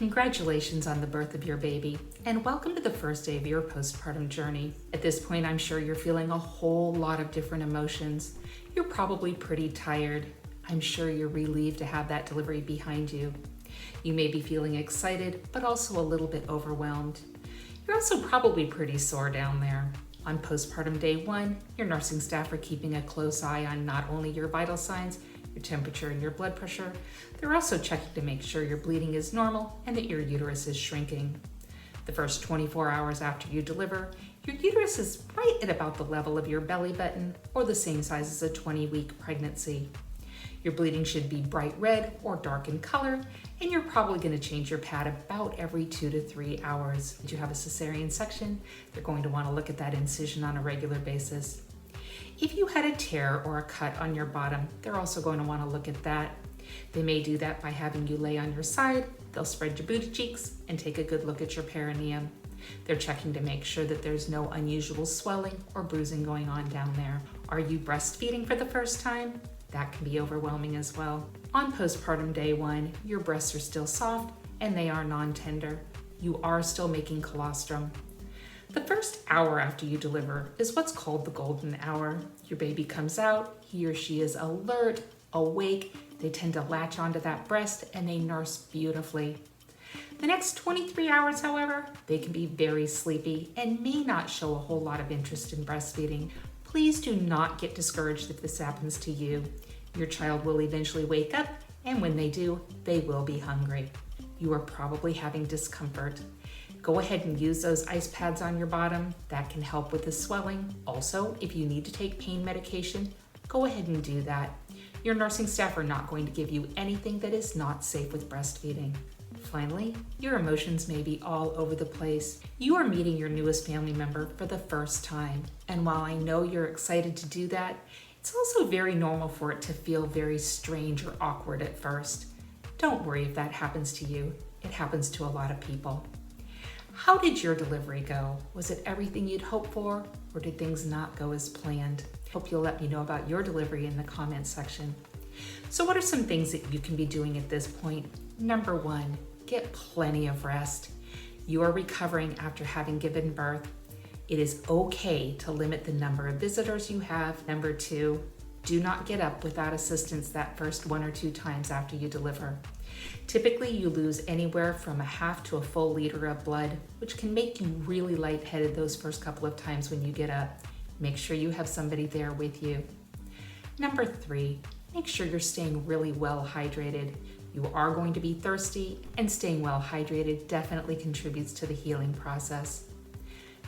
Congratulations on the birth of your baby, and welcome to the first day of your postpartum journey. At this point, I'm sure you're feeling a whole lot of different emotions. You're probably pretty tired. I'm sure you're relieved to have that delivery behind you. You may be feeling excited, but also a little bit overwhelmed. You're also probably pretty sore down there. On postpartum day 1, your nursing staff are keeping a close eye on not only your vital signs, your temperature and your blood pressure, they're also checking to make sure your bleeding is normal and that your uterus is shrinking. The first 24 hours after you deliver, your uterus is right at about the level of your belly button or the same size as a 20-week pregnancy. Your bleeding should be bright red or dark in color, and you're probably going to change your pad about every 2 to 3 hours. If you have a cesarean section, they're going to want to look at that incision on a regular basis. If you had a tear or a cut on your bottom, they're also going to want to look at that. They may do that by having you lay on your side, they'll spread your booty cheeks, and take a good look at your perineum. They're checking to make sure that there's no unusual swelling or bruising going on down there. Are you breastfeeding for the first time? That can be overwhelming as well. On postpartum day 1, your breasts are still soft and they are non-tender. You are still making colostrum. The first hour after you deliver is what's called the golden hour. Your baby comes out, he or she is alert, awake, they tend to latch onto that breast and they nurse beautifully. The next 23 hours, however, they can be very sleepy and may not show a whole lot of interest in breastfeeding. Please do not get discouraged if this happens to you. Your child will eventually wake up, and when they do, they will be hungry. You are probably having discomfort. Go ahead and use those ice pads on your bottom. That can help with the swelling. Also, if you need to take pain medication, go ahead and do that. Your nursing staff are not going to give you anything that is not safe with breastfeeding. Finally, your emotions may be all over the place. You are meeting your newest family member for the first time, and while I know you're excited to do that, it's also very normal for it to feel very strange or awkward at first. Don't worry if that happens to you. It happens to a lot of people. How did your delivery go? Was it everything you'd hoped for, or did things not go as planned? Hope you'll let me know about your delivery in the comments section. So what are some things that you can be doing at this point? Number 1, get plenty of rest. You are recovering after having given birth. It is okay to limit the number of visitors you have. Number 2, do not get up without assistance that first 1 or 2 times after you deliver. Typically, you lose anywhere from a half to a full liter of blood, which can make you really lightheaded those first couple of times when you get up. Make sure you have somebody there with you. Number 3, make sure you're staying really well hydrated. You are going to be thirsty, and staying well hydrated definitely contributes to the healing process.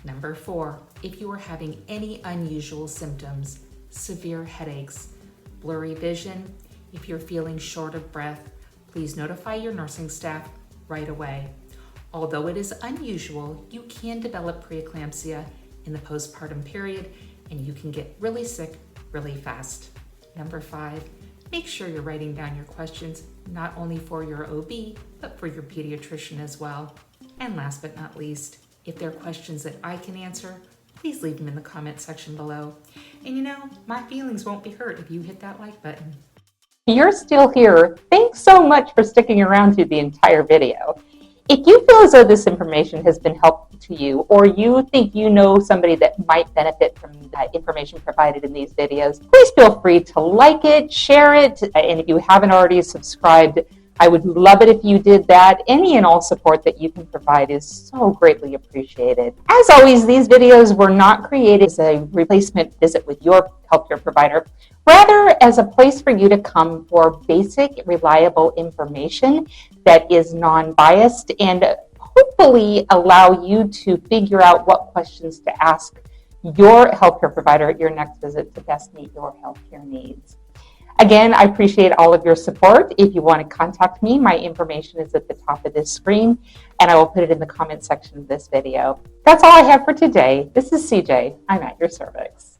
Number 4, if you are having any unusual symptoms, severe headaches, blurry vision, if you're feeling short of breath, please notify your nursing staff right away. Although it is unusual, you can develop preeclampsia in the postpartum period, and you can get really sick really fast. Number 5, make sure you're writing down your questions, not only for your OB, but for your pediatrician as well. And last but not least, if there are questions that I can answer, please leave them in the comment section below. And you know, my feelings won't be hurt if you hit that like button. You're still here. Thanks so much for sticking around through the entire video. If you feel as though this information has been helpful to you, or you think you know somebody that might benefit from the information provided in these videos, please feel free to like it, share it, and if you haven't already subscribed, I would love it if you did that. Any and all support that you can provide is so greatly appreciated. As always, these videos were not created as a replacement visit with your healthcare provider, rather as a place for you to come for basic, reliable information that is non-biased and hopefully allow you to figure out what questions to ask your healthcare provider at your next visit to best meet your healthcare needs. Again, I appreciate all of your support. If you want to contact me, my information is at the top of this screen, and I will put it in the comment section of this video. That's all I have for today. This is CJ. I'm at your cervix.